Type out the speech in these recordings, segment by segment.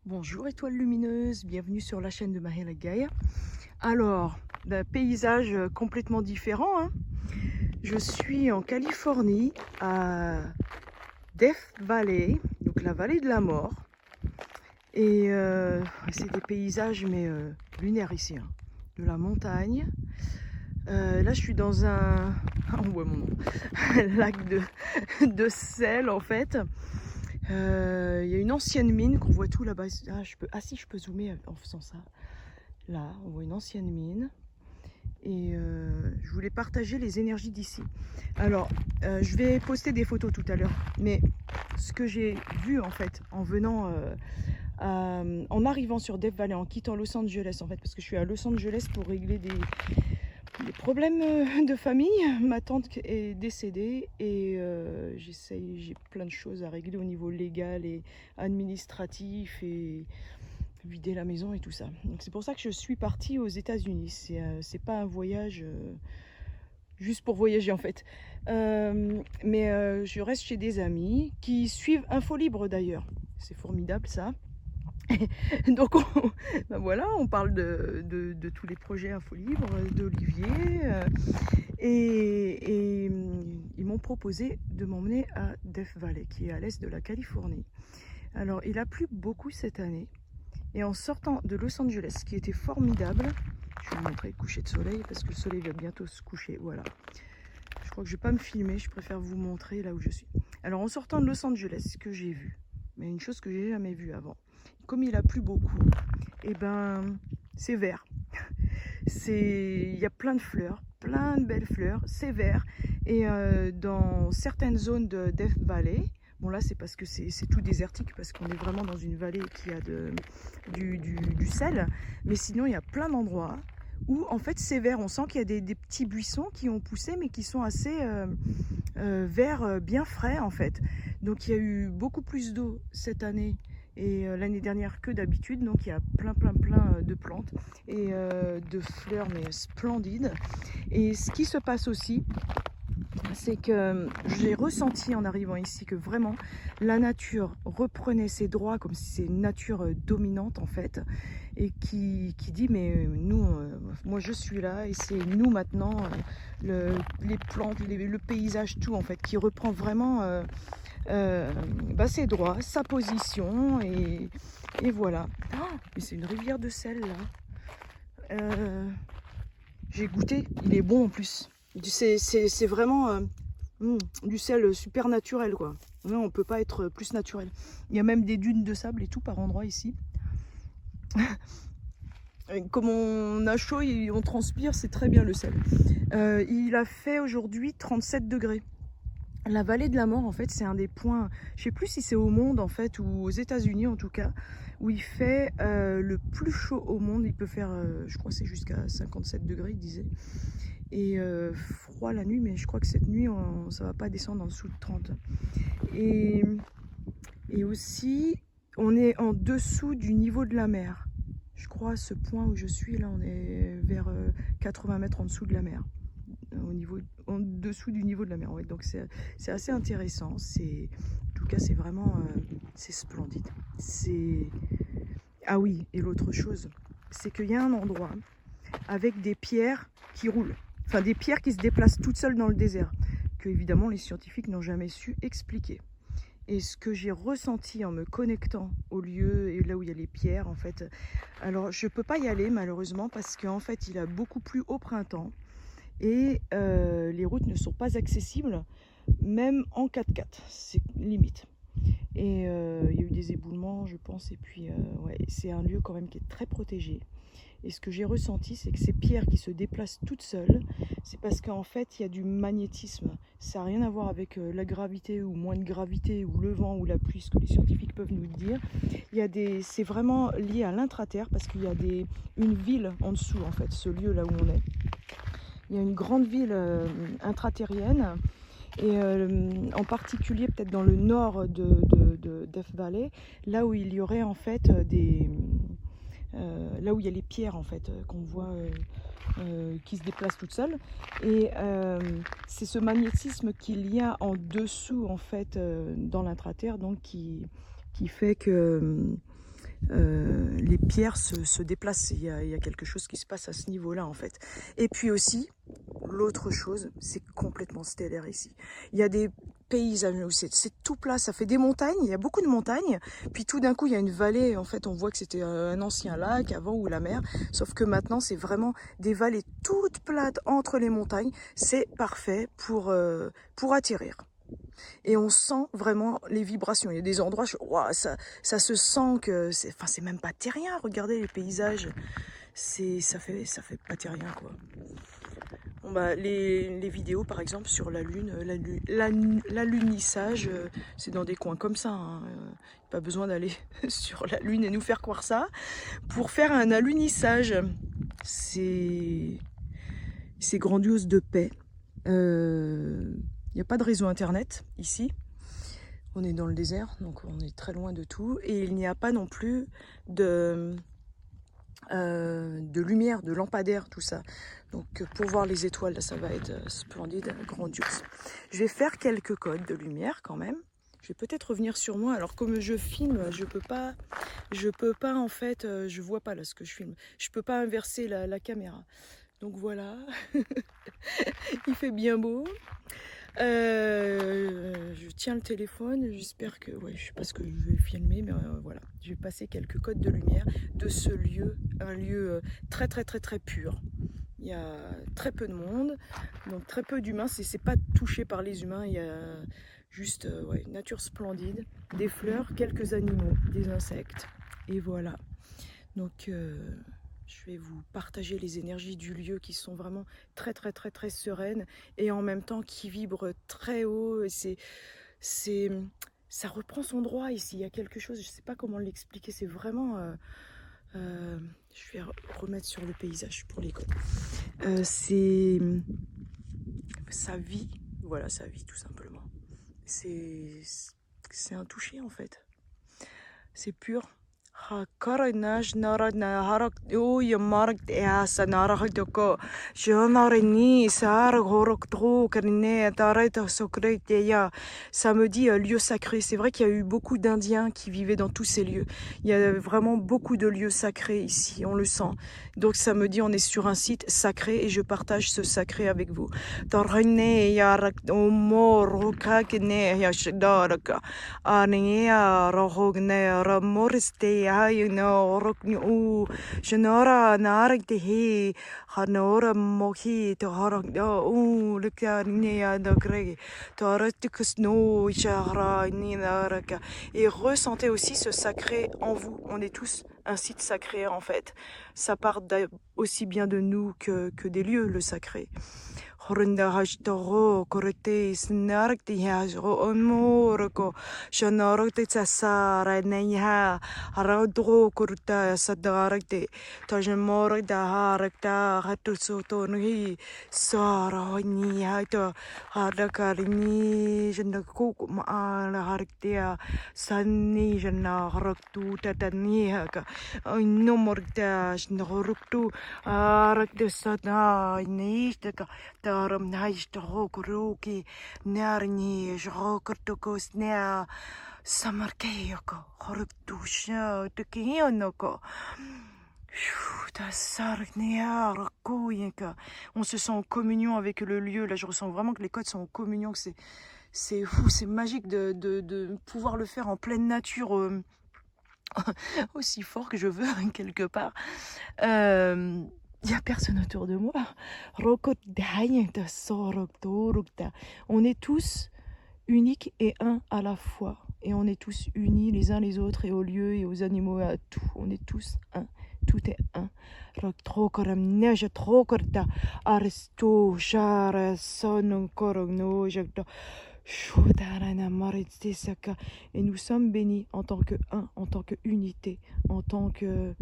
Bonjour étoile lumineuse, bienvenue sur la chaîne de Mariela Gaïa. Alors, d'un paysage complètement différent, hein. Je suis en Californie, à Death Valley, donc la vallée de la mort. Et c'est des paysages lunaires ici, hein. De la montagne. Là je suis dans un... on voit mon nom. Lac de sel en fait. Il y a une ancienne mine qu'on voit tout là-bas. Si je peux zoomer en faisant ça. Là, on voit une ancienne mine. Et je voulais partager les énergies d'ici. Alors, je vais poster des photos tout à l'heure. Mais ce que j'ai vu en fait en venant, en arrivant sur Death Valley, en quittant Los Angeles en fait, parce que je suis à Los Angeles pour régler des problèmes de famille. Ma tante est décédée et j'ai plein de choses à régler au niveau légal et administratif et vider la maison et tout ça. Donc c'est pour ça que je suis partie aux États-Unis. C'est pas un voyage juste pour voyager en fait. Mais je reste chez des amis qui suivent Info Libre d'ailleurs. C'est formidable ça. Donc ben voilà, on parle de tous les projets Info Libre, d'Olivier, et ils m'ont proposé de m'emmener à Death Valley, qui est à l'est de la Californie. Alors il a plu beaucoup cette année, et en sortant de Los Angeles, qui était formidable, je vais vous montrer le coucher de soleil, parce que le soleil va bientôt se coucher, voilà. Je crois que je ne vais pas me filmer, je préfère vous montrer là où je suis. Alors en sortant de Los Angeles, ce que j'ai vu, mais une chose que j'ai jamais vue avant, comme il a plu beaucoup, et ben c'est vert. Il y a plein de fleurs, plein de belles fleurs, c'est vert. Et dans certaines zones de Death Valley, bon là c'est parce que c'est tout désertique, parce qu'on est vraiment dans une vallée qui a du sel, mais sinon il y a plein d'endroits où en fait c'est vert. On sent qu'il y a des petits buissons qui ont poussé, mais qui sont assez verts, bien frais en fait. Donc il y a eu beaucoup plus d'eau cette année et l'année dernière que d'habitude, donc il y a plein de plantes et de fleurs mais splendides. Et ce qui se passe aussi, c'est que j'ai ressenti en arrivant ici que vraiment la nature reprenait ses droits, comme si c'est une nature dominante en fait, et qui dit mais nous, moi je suis là et c'est nous maintenant, les plantes, le paysage, tout en fait, qui reprend vraiment ses droits, sa position, et voilà. Oh, mais c'est une rivière de sel là. J'ai goûté, il est bon en plus. C'est vraiment du sel super naturel quoi. Non, on peut pas être plus naturel. Il y a même des dunes de sable et tout par endroits ici. Comme on a chaud et on transpire, c'est très bien le sel. Il a fait aujourd'hui 37 degrés. La vallée de la mort, en fait, c'est un des points, je sais plus si c'est au monde, en fait, ou aux États-Unis en tout cas, où il fait le plus chaud au monde. Il peut faire, je crois, c'est jusqu'à 57 degrés, il disait. Et froid la nuit, mais je crois que cette nuit, ça va pas descendre en dessous de 30. Et aussi, on est en dessous du niveau de la mer. Je crois à ce point où je suis, là, on est vers 80 mètres en dessous de la mer. En dessous du niveau de la mer, ouais. Donc c'est assez intéressant. En tout cas, c'est vraiment c'est splendide. Ah oui, et l'autre chose, c'est qu'il y a un endroit avec des pierres qui roulent, enfin des pierres qui se déplacent toutes seules dans le désert, que évidemment les scientifiques n'ont jamais su expliquer. Et ce que j'ai ressenti en me connectant au lieu et là où il y a les pierres, en fait, alors je peux pas y aller malheureusement parce qu'en fait il a beaucoup plu au printemps. Et les routes ne sont pas accessibles, même en 4x4, c'est limite. Et il y a eu des éboulements, je pense, et puis ouais, c'est un lieu quand même qui est très protégé. Et ce que j'ai ressenti, c'est que ces pierres qui se déplacent toutes seules, c'est parce qu'en fait, il y a du magnétisme. Ça n'a rien à voir avec la gravité ou moins de gravité, ou le vent ou la pluie, ce que les scientifiques peuvent nous dire. C'est vraiment lié à l'intraterre, parce qu'il y a une ville en dessous, en fait, ce lieu là où on est. Il y a une grande ville intraterrienne, et en particulier peut-être dans le nord de Death Valley, là où il y aurait en fait là où il y a les pierres en fait qu'on voit qui se déplacent toutes seules. Et c'est ce magnétisme qu'il y a en dessous en fait dans l'intraterre, donc qui fait que les pierres se déplacent. Il y a quelque chose qui se passe à ce niveau-là, en fait. Et puis aussi, l'autre chose, c'est complètement stellaire ici. Il y a des paysages où c'est tout plat, ça fait des montagnes, il y a beaucoup de montagnes, puis tout d'un coup il y a une vallée, en fait on voit que c'était un ancien lac avant ou la mer, sauf que maintenant c'est vraiment des vallées toutes plates entre les montagnes, c'est parfait pour atterrir. Et on sent vraiment les vibrations. Il y a des endroits, wow, ça se sent que c'est même pas terrien. Regardez les paysages, ça fait pas terrien quoi. Bon bah, les vidéos par exemple sur la lune, l'alunissage, c'est dans des coins comme ça. Hein. Pas besoin d'aller sur la lune et nous faire croire ça. Pour faire un alunissage, c'est grandiose de paix. Il n'y a pas de réseau internet ici. On est dans le désert, donc on est très loin de tout. Et il n'y a pas non plus de lumière, de lampadaire, tout ça. Donc pour voir les étoiles, là, ça va être splendide, grandiose. Je vais faire quelques codes de lumière quand même. Je vais peut-être revenir sur moi. Alors comme je filme, je peux pas en fait, je vois pas là ce que je filme. Je peux pas inverser la caméra. Donc voilà, il fait bien beau. Je tiens le téléphone, j'espère que, ouais, je sais pas ce que je vais filmer, mais voilà, je vais passer quelques codes de lumière de ce lieu, un lieu très très très très pur. Il y a très peu de monde, donc très peu d'humains, c'est pas touché par les humains, il y a juste ouais, une nature splendide, des fleurs, quelques animaux, des insectes, et voilà. Donc je vais vous partager les énergies du lieu qui sont vraiment très très très très sereines et en même temps qui vibrent très haut. Et ça reprend son droit ici. Il y a quelque chose, je ne sais pas comment l'expliquer. C'est vraiment. Je vais remettre sur le paysage pour les codes. C'est sa vie. Voilà, sa vie tout simplement. C'est un toucher en fait. C'est pur. Hakarinash narana harak yo mark asa narahitoko jonarini sar horok tro karine tareta sokreteya. Ça me dit lieu sacré. C'est vrai qu'il y a eu beaucoup d'Indiens qui vivaient dans tous ces lieux. Il y a vraiment beaucoup de lieux sacrés ici, on le sent. Donc ça me dit on est sur un site sacré et je partage ce sacré avec vous. Tarine yarak omorokakne yashdaraka ania rohogne ramoriste no roknu jenora narigte hanora mohi to harok do lekania de gré toratikusno chara ni naraka. Et ressentez aussi ce sacré en vous. On est tous un site sacré en fait. Ça part aussi bien de nous que des lieux, le sacré. Horunda hashtoro korete snarkti hasro onmorko shanarokte tsasara neha haradro kurta sadarakte tajmorda harakta hatusotonhi sara ni hato hadakarini janaku maala haraktia sanni jana haraktu tatani haka nomorda shnaruktu harakta sada nishtaka Taram naishtarokuruki narni jrokertokos nea samarkeyoko horuktusha tekionoko. On se sent en communion avec le lieu. Là, je ressens vraiment que les codes sont en communion. C'est fou, c'est magique de pouvoir le faire en pleine nature aussi fort que je veux quelque part. Il n'y a personne autour de moi. On est tous uniques et un à la fois. Et on est tous unis les uns les autres et aux lieux et aux animaux et à tout. On est tous un. Tout est un. Et nous sommes bénis en tant que un, en tant que unité, en tant que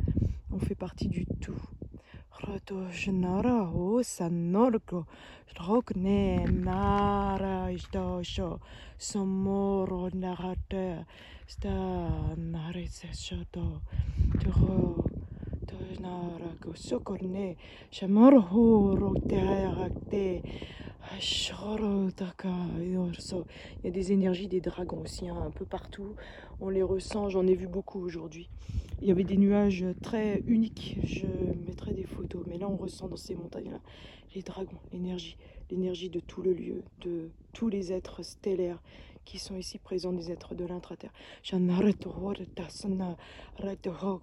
on fait partie du tout. Il y a des énergies des dragons aussi, hein, un peu partout. On les ressent, j'en ai vu beaucoup aujourd'hui. il y avait des nuages très uniques. Je mettrai des photos. Mais là, on ressent dans ces montagnes-là les dragons, l'énergie de tout le lieu, de tous les êtres stellaires qui sont ici présents, des êtres de l'intra-terre.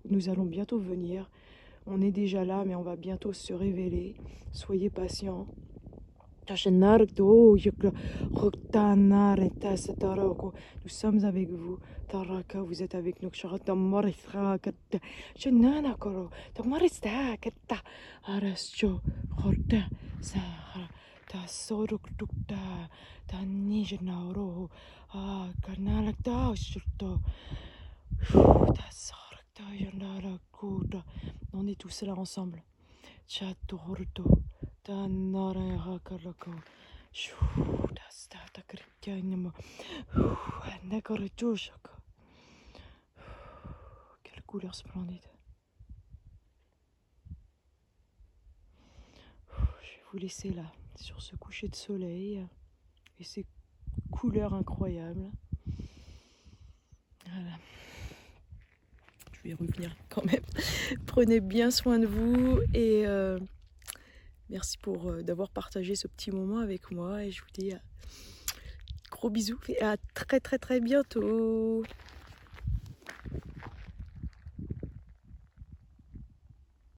Nous allons bientôt venir. On est déjà là, mais on va bientôt se révéler. Soyez patients. Nous sommes avec vous. Taraka, vous êtes avec nous. On est tous là ensemble. Quelle couleur splendide. Je vais vous laisser là, sur ce coucher de soleil et ces couleurs incroyables. Voilà. Je vais revenir quand même. Prenez bien soin de vous et merci d'avoir partagé ce petit moment avec moi et je vous dis gros bisous et à très très très bientôt.